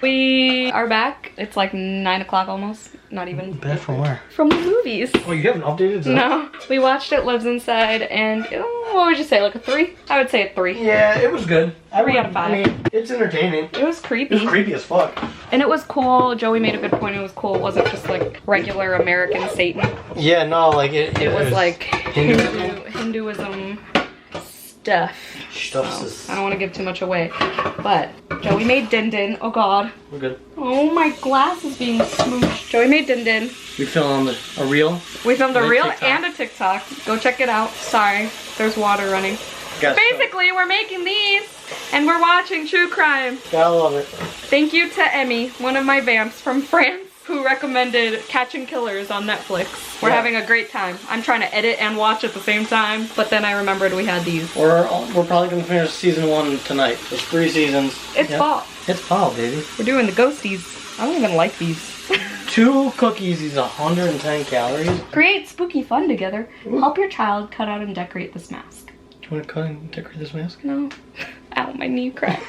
We are back. It's like 9 o'clock almost. Not even. Back from where? From the movies. Oh, you haven't updated that? No. We watched It Lives Inside and what would you say, like a 3? I would say a 3. Yeah, it was good. 3 out of 5. I mean, it's entertaining. It was creepy. It's creepy as fuck. And it was cool. Joey made a good point. It was cool. It wasn't just like regular American Satan. Yeah, no, like it was like Hinduism. Hinduism stuff. Stuff. So, I don't want to give too much away. But Joey made Din Din. Oh god. We're good. Oh, my glass is being smooshed. Joey made Din Din. We filmed a reel. We filmed a And a reel TikTok. and a TikTok. Go check it out. Sorry. There's water running. Basically, we're making these and we're watching true crime. Gotta love it. Thank you to Emmy, one of my vamps from France, who recommended Catching Killers on Netflix. We're having a great time. I'm trying to edit and watch at the same time, but then I remembered we had these. We're probably gonna finish season 1 tonight. There's 3 seasons. It's fall. It's fall, baby. We're doing the ghosties. I don't even like these. 2 cookies is 110 calories. Create spooky fun together. Help your child cut out and decorate this mask. Do you want to cut and decorate this mask? No. Ow, my knee cracked.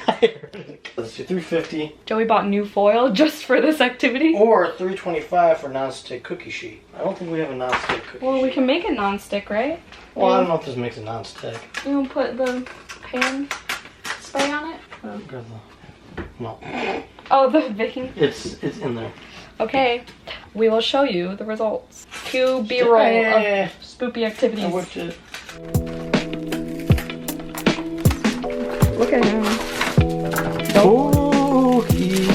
Let's do $3.50 Joey bought new foil just for this activity. or $3.25 for non-stick cookie sheet. I don't think we have a non-stick cookie Well, we sheet. can make it non-stick, right? Well, I don't know if this makes it non-stick. You don't put the pan spray on it? No, Oh, the baking. it's in there. Okay, we will show you the results. Cue B-roll Yeah. of spoopy activities. I watched it. Look at him. Cookie.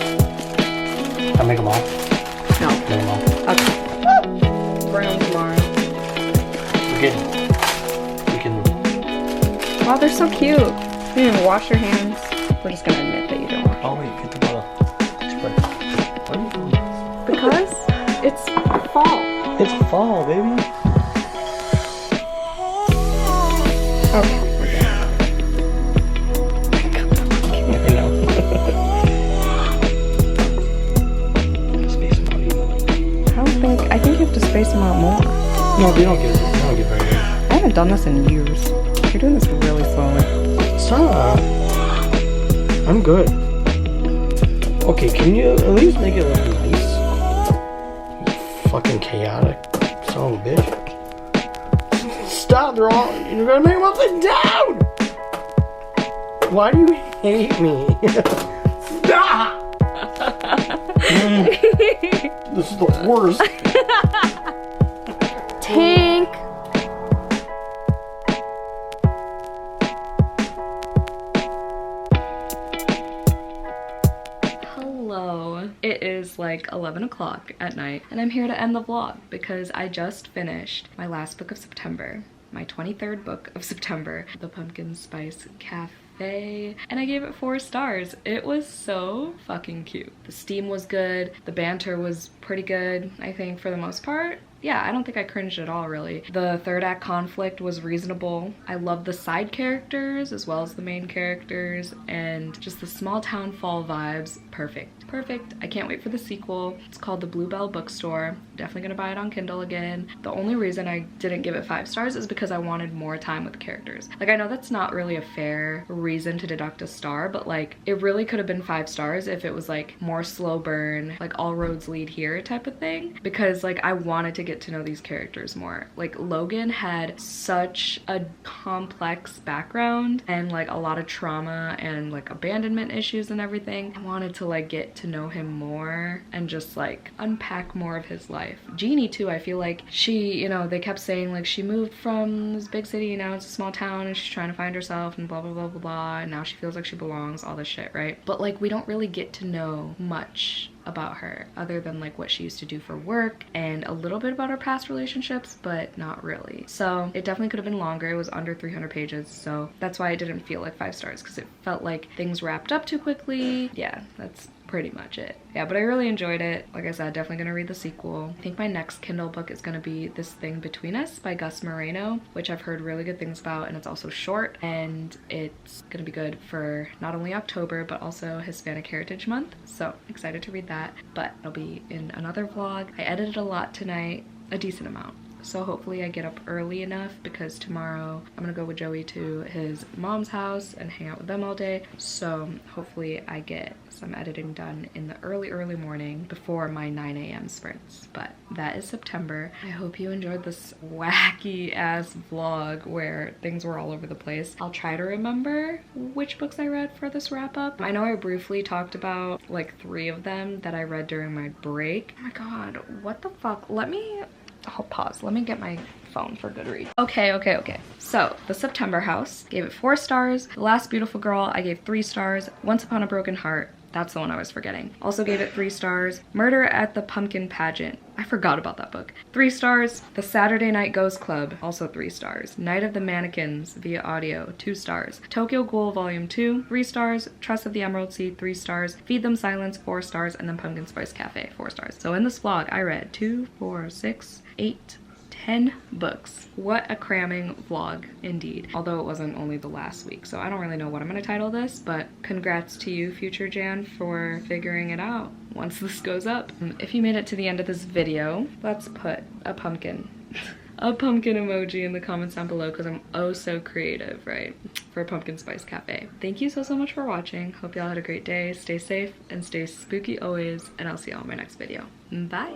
Can I make them all? No. Make them all. Okay. Bring them tomorrow. We can. Wow, they're so cute. You didn't even wash your hands. We're just gonna admit that you don't watch. Oh wait, get the bottle. Spray. Why are you doing this? Because it's fall. It's fall, baby. Okay. I know. Space them out even. I think you have to space them out more. No, they don't get very good. I haven't done this in years. You're doing this really slowly. Stop. I'm good. Okay, can you at least make it look nice? You fucking chaotic son of a bitch. Stop, you're gonna make them upside down! Why do you hate me? Stop! This is the worst. Tink! Hello. It is like 11 o'clock at night and I'm here to end the vlog because I just finished my last book of September, my 23rd book of September, The Pumpkin Spice Cafe, and I gave it 4 stars. It was so fucking cute. The steam was good, the banter was pretty good, I think, for the most part. Yeah, I don't think I cringed at all, really. The third act conflict was reasonable. I love the side characters as well as the main characters, and just the small town fall vibes. Perfect. Perfect. I can't wait for the sequel. It's called The Bluebell Bookstore. Definitely gonna buy it on Kindle again. The only reason I didn't give it 5 stars is because I wanted more time with the characters. Like, I know that's not really a fair reason to deduct a star, but like, it really could have been 5 stars if it was like more slow burn, like all roads lead here type of thing, because like I wanted to get to know these characters more. Like, Logan had such a complex background and like a lot of trauma and like abandonment issues and everything. I wanted to like get to know him more and just like unpack more of his life. Jeannie too, I feel like she, you know, they kept saying like she moved from this big city, now it's a small town and she's trying to find herself and blah blah blah blah blah, and now she feels like she belongs, all this shit, right? But like, we don't really get to know much about her other than like what she used to do for work and a little bit about her past relationships, but not really. So it definitely could have been longer. It was under 300 pages, so that's why it didn't feel like 5 stars, because it felt like things wrapped up too quickly. Yeah, that's pretty much it. Yeah, but I really enjoyed it. Like I said, definitely gonna read the sequel. I think my next Kindle book is gonna be This Thing Between Us by Gus Moreno, which I've heard really good things about, and it's also short, and it's gonna be good for not only October but also Hispanic Heritage Month, so excited to read that. But it'll be in another vlog. I edited a lot tonight, a decent amount, so hopefully I get up early enough, because tomorrow I'm gonna go with Joey to his mom's house and hang out with them all day. So hopefully I get some editing done in the early morning before my 9 a.m. sprints. But that is September. I hope you enjoyed this wacky ass vlog where things were all over the place. I'll try to remember which books I read for this wrap up. I know I briefly talked about like 3 of them that I read during my break. Oh my god, what the fuck? I'll pause. Let me get my phone for Goodreads. Okay. So, The September House, gave it 4 stars. The Last Beautiful Girl, I gave 3 stars. Once Upon a Broken Heart, that's the one I was forgetting, also gave it 3 stars. Murder at the Pumpkin Pageant, I forgot about that book, 3 stars. The Saturday Night Ghost Club, also 3 stars. Night of the Mannequins via audio, 2 stars. Tokyo Ghoul Volume 2, 3 stars. Trust of the Emerald Sea, 3 stars. Feed Them Silence, 4 stars. And then Pumpkin Spice Cafe, 4 stars. So in this vlog, I read 2, 4, 6, 8, 10 books. What a cramming vlog indeed. Although it wasn't only the last week, so I don't really know what I'm gonna title this, but congrats to you, future Jan, for figuring it out once this goes up. If you made it to the end of this video, let's put a pumpkin a pumpkin emoji in the comments down below, because I'm oh so creative, right, for Pumpkin Spice Cafe. Thank you so much for watching. Hope y'all had a great day. Stay safe and stay spooky always, and I'll see y'all in my next video. Bye.